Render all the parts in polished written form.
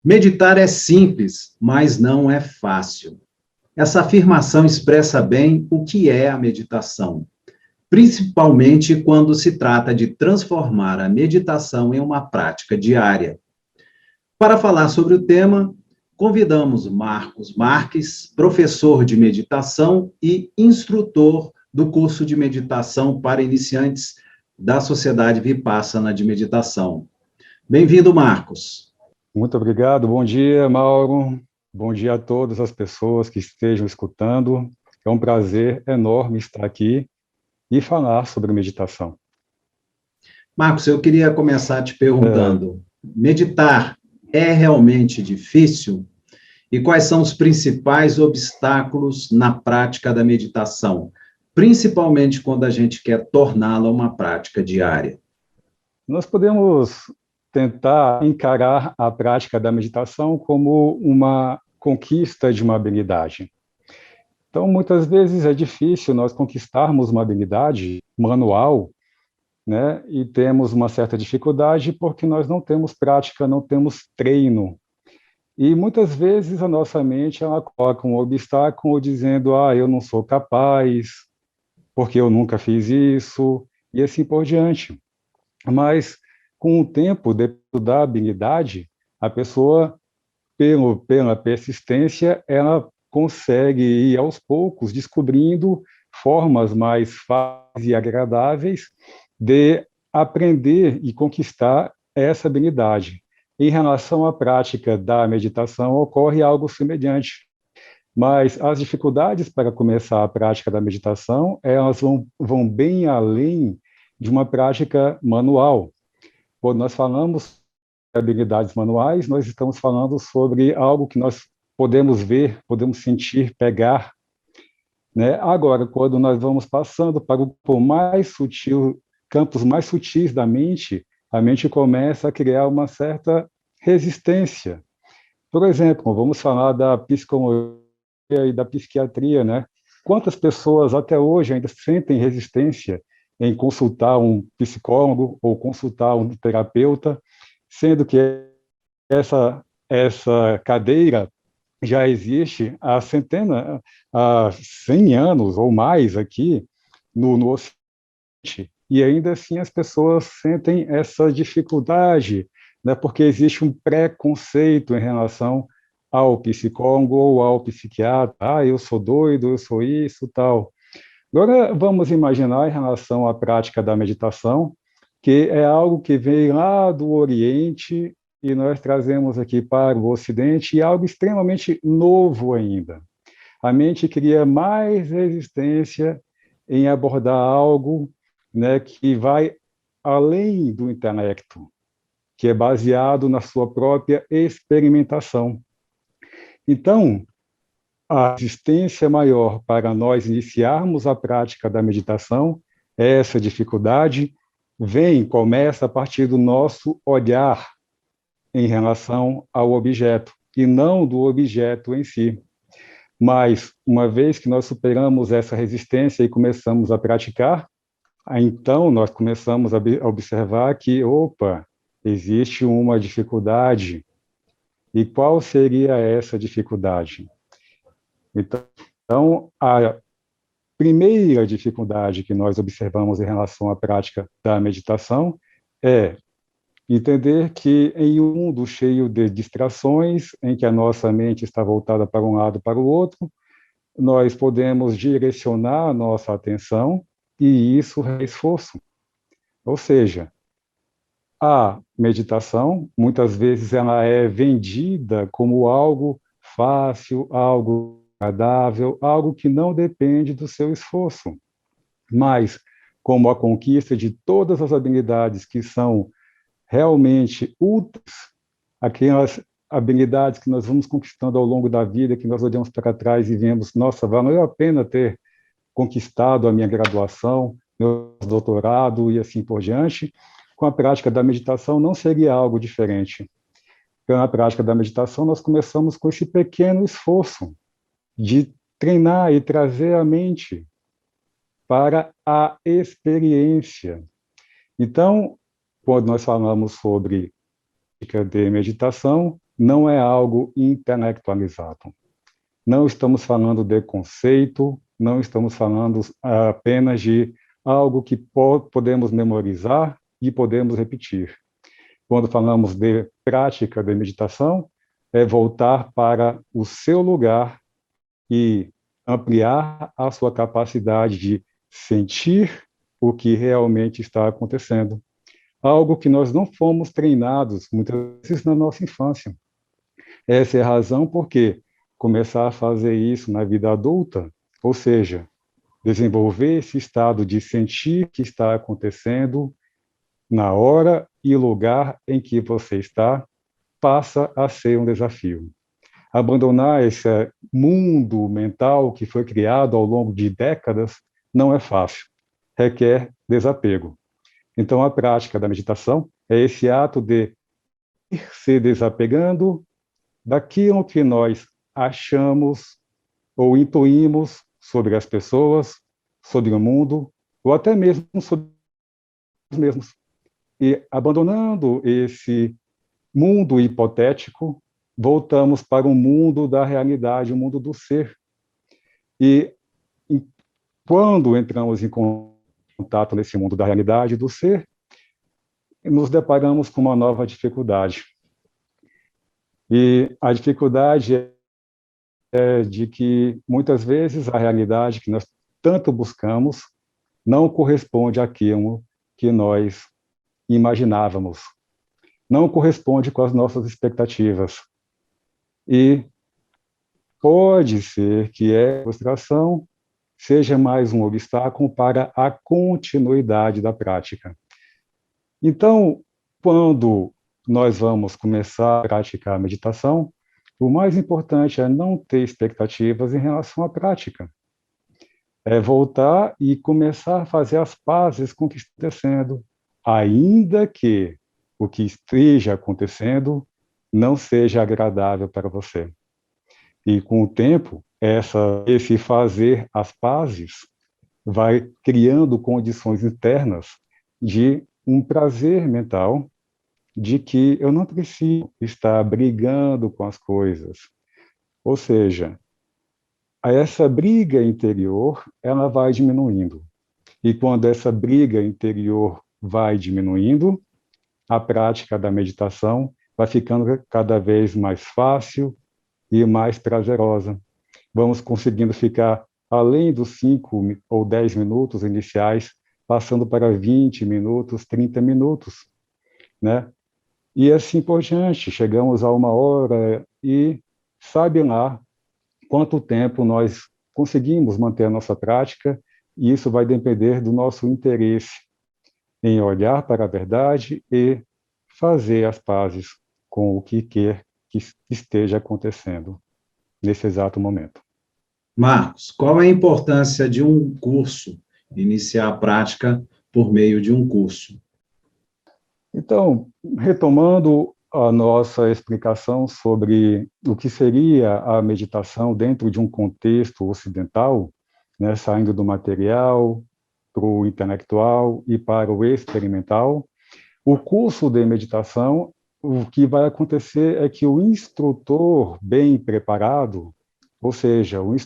Meditar é simples, mas não é fácil. Essa afirmação expressa bem o que é a meditação, principalmente quando se trata de transformar a meditação em uma prática diária. Para falar sobre o tema, convidamos Marcos Marques, professor de meditação e instrutor do curso de meditação para iniciantes da Sociedade Vipassana de Meditação. Bem-vindo, Marcos. Muito obrigado. Bom dia, Mauro. Bom dia a todas as pessoas que estejam escutando. É um prazer enorme estar aqui e falar sobre meditação. Marcos, eu queria começar te perguntando: meditar é realmente difícil? E quais são os principais obstáculos na prática da meditação, principalmente quando a gente quer torná-la uma prática diária? Nós podemos tentar encarar a prática da meditação como uma conquista de uma habilidade. Então, muitas vezes é difícil nós conquistarmos uma habilidade manual, né? E temos uma certa dificuldade porque nós não temos prática, não temos treino. E muitas vezes a nossa mente ela coloca um obstáculo dizendo: eu não sou capaz, porque eu nunca fiz isso, e assim por diante. Mas com o tempo, dependendo da habilidade, a pessoa, pela persistência, ela consegue ir aos poucos descobrindo formas mais fáceis e agradáveis de aprender e conquistar essa habilidade. Em relação à prática da meditação, ocorre algo semelhante. Mas as dificuldades para começar a prática da meditação, elas vão bem além de uma prática manual. Quando nós falamos de habilidades manuais, nós estamos falando sobre algo que nós podemos ver, podemos sentir, pegar, né? Agora, quando nós vamos passando para o campo mais sutil, campos mais sutis da mente, a mente começa a criar uma certa resistência. Por exemplo, vamos falar da psicologia e da psiquiatria, né? Quantas pessoas até hoje ainda sentem resistência em consultar um psicólogo ou consultar um terapeuta, sendo que essa cadeira já existe há 100 anos ou mais aqui no Ocidente, e ainda assim as pessoas sentem essa dificuldade, né, porque existe um preconceito em relação ao psicólogo ou ao psiquiatra. Eu sou doido, eu sou isso, tal. Agora, vamos imaginar em relação à prática da meditação, que é algo que vem lá do Oriente e nós trazemos aqui para o Ocidente, e algo extremamente novo ainda. A mente cria mais resistência em abordar algo, né, que vai além do intelecto, que é baseado na sua própria experimentação. Então, a resistência maior para nós iniciarmos a prática da meditação, essa dificuldade, começa a partir do nosso olhar em relação ao objeto, e não do objeto em si. Mas, uma vez que nós superamos essa resistência e começamos a praticar, então nós começamos a observar que, opa, existe uma dificuldade. E qual seria essa dificuldade? Então, a primeira dificuldade que nós observamos em relação à prática da meditação é entender que em um mundo cheio de distrações, em que a nossa mente está voltada para um lado para o outro, nós podemos direcionar a nossa atenção e isso é esforço. Ou seja, a meditação, muitas vezes, ela é vendida como algo fácil, algo agradável, algo que não depende do seu esforço, mas como a conquista de todas as habilidades que são realmente úteis, aquelas habilidades que nós vamos conquistando ao longo da vida, que nós olhamos para trás e vemos, nossa, valeu a pena ter conquistado a minha graduação, meu doutorado e assim por diante. Com a prática da meditação não seria algo diferente. Na prática da meditação, nós começamos com esse pequeno esforço de treinar e trazer a mente para a experiência. Então, quando nós falamos sobre prática de meditação, não é algo intelectualizado. Não estamos falando de conceito, não estamos falando apenas de algo que podemos memorizar e podemos repetir. Quando falamos de prática de meditação, é voltar para o seu lugar e ampliar a sua capacidade de sentir o que realmente está acontecendo. Algo que nós não fomos treinados, muitas vezes, na nossa infância. Essa é a razão por que começar a fazer isso na vida adulta, ou seja, desenvolver esse estado de sentir que está acontecendo na hora e lugar em que você está, passa a ser um desafio. Abandonar esse mundo mental que foi criado ao longo de décadas não é fácil, requer desapego. Então, a prática da meditação é esse ato de ir se desapegando daquilo que nós achamos ou intuímos sobre as pessoas, sobre o mundo, ou até mesmo sobre nós mesmos. E abandonando esse mundo hipotético, voltamos para o mundo da realidade, o mundo do ser. E quando entramos em contato nesse mundo da realidade do ser, nos deparamos com uma nova dificuldade. E a dificuldade é de que, muitas vezes, a realidade que nós tanto buscamos não corresponde àquilo que nós imaginávamos, não corresponde com as nossas expectativas. E pode ser que a frustração seja mais um obstáculo para a continuidade da prática. Então, quando nós vamos começar a praticar a meditação, o mais importante é não ter expectativas em relação à prática. É voltar e começar a fazer as pazes com o que está acontecendo, ainda que o que esteja acontecendo não seja agradável para você. E com o tempo, esse fazer as pazes vai criando condições internas de um prazer mental de que eu não preciso estar brigando com as coisas. Ou seja, essa briga interior, ela vai diminuindo. E quando essa briga interior vai diminuindo, a prática da meditação vai ficando cada vez mais fácil e mais prazerosa. Vamos conseguindo ficar além dos 5 ou 10 minutos iniciais, passando para 20 minutos, 30 minutos, né? E assim por diante, chegamos a 1 hora e sabe lá quanto tempo nós conseguimos manter a nossa prática, e isso vai depender do nosso interesse em olhar para a verdade e fazer as pazes com o que quer que esteja acontecendo nesse exato momento. Marcos, qual é a importância de um curso, iniciar a prática por meio de um curso? Então, retomando a nossa explicação sobre o que seria a meditação dentro de um contexto ocidental, né, saindo do material para o intelectual e para o experimental, o curso de meditação, o que vai acontecer é que o instrutor bem preparado, ou seja, o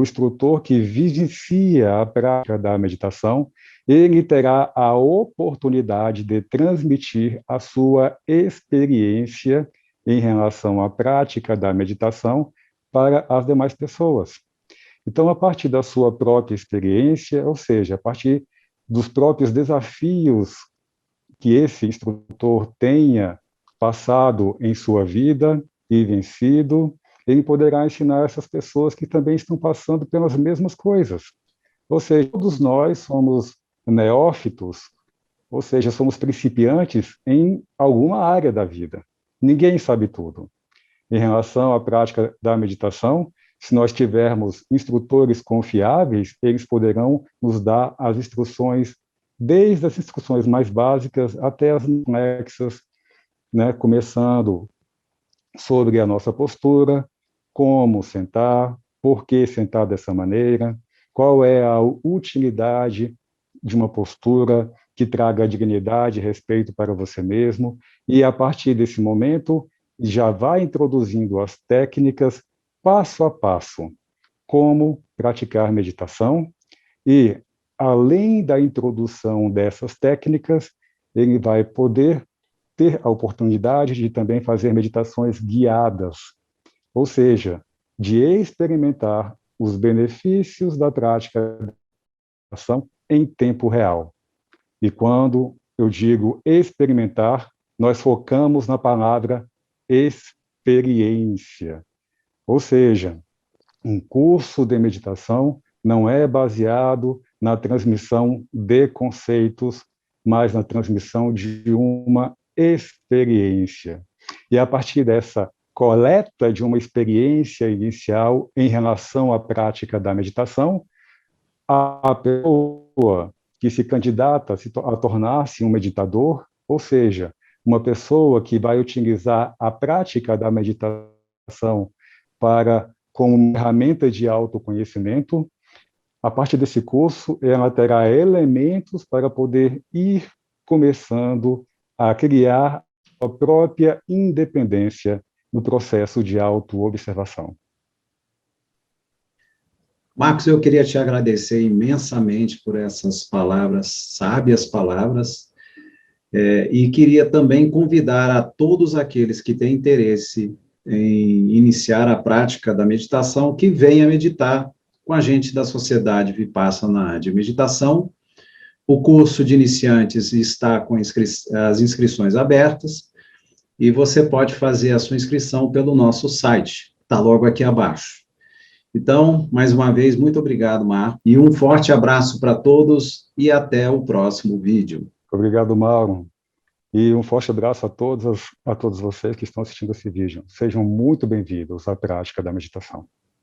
instrutor que vivencia a prática da meditação, ele terá a oportunidade de transmitir a sua experiência em relação à prática da meditação para as demais pessoas. Então, a partir da sua própria experiência, ou seja, a partir dos próprios desafios que esse instrutor tenha passado em sua vida e vencido, ele poderá ensinar essas pessoas que também estão passando pelas mesmas coisas. Ou seja, todos nós somos neófitos, ou seja, somos principiantes em alguma área da vida. Ninguém sabe tudo. Em relação à prática da meditação, se nós tivermos instrutores confiáveis, eles poderão nos dar as instruções, desde as instruções mais básicas até as complexas, né, começando sobre a nossa postura, como sentar, por que sentar dessa maneira, qual é a utilidade de uma postura que traga dignidade e respeito para você mesmo, e a partir desse momento e já vai introduzindo as técnicas passo a passo, como praticar meditação, e, além da introdução dessas técnicas, ele vai poder ter a oportunidade de também fazer meditações guiadas, ou seja, de experimentar os benefícios da prática da meditação em tempo real. E quando eu digo experimentar, nós focamos na palavra experiência. Ou seja, um curso de meditação não é baseado na transmissão de conceitos, mas na transmissão de uma experiência. E a partir dessa coleta de uma experiência inicial em relação à prática da meditação, a pessoa que se candidata a tornar-se um meditador, ou seja, uma pessoa que vai utilizar a prática da meditação como uma ferramenta de autoconhecimento, a partir desse curso, ela terá elementos para poder ir começando a criar a própria independência no processo de autoobservação. Marcos, eu queria te agradecer imensamente por essas palavras, sábias palavras, e queria também convidar a todos aqueles que têm interesse em iniciar a prática da meditação, que venha meditar com a gente da Sociedade Vipassana de Meditação. O curso de iniciantes está com as inscrições abertas, e você pode fazer a sua inscrição pelo nosso site, está logo aqui abaixo. Então, mais uma vez, muito obrigado, Marco, e um forte abraço para todos, e até o próximo vídeo. Obrigado, Mauro. E um forte abraço a todos vocês que estão assistindo esse vídeo. Sejam muito bem-vindos à prática da meditação.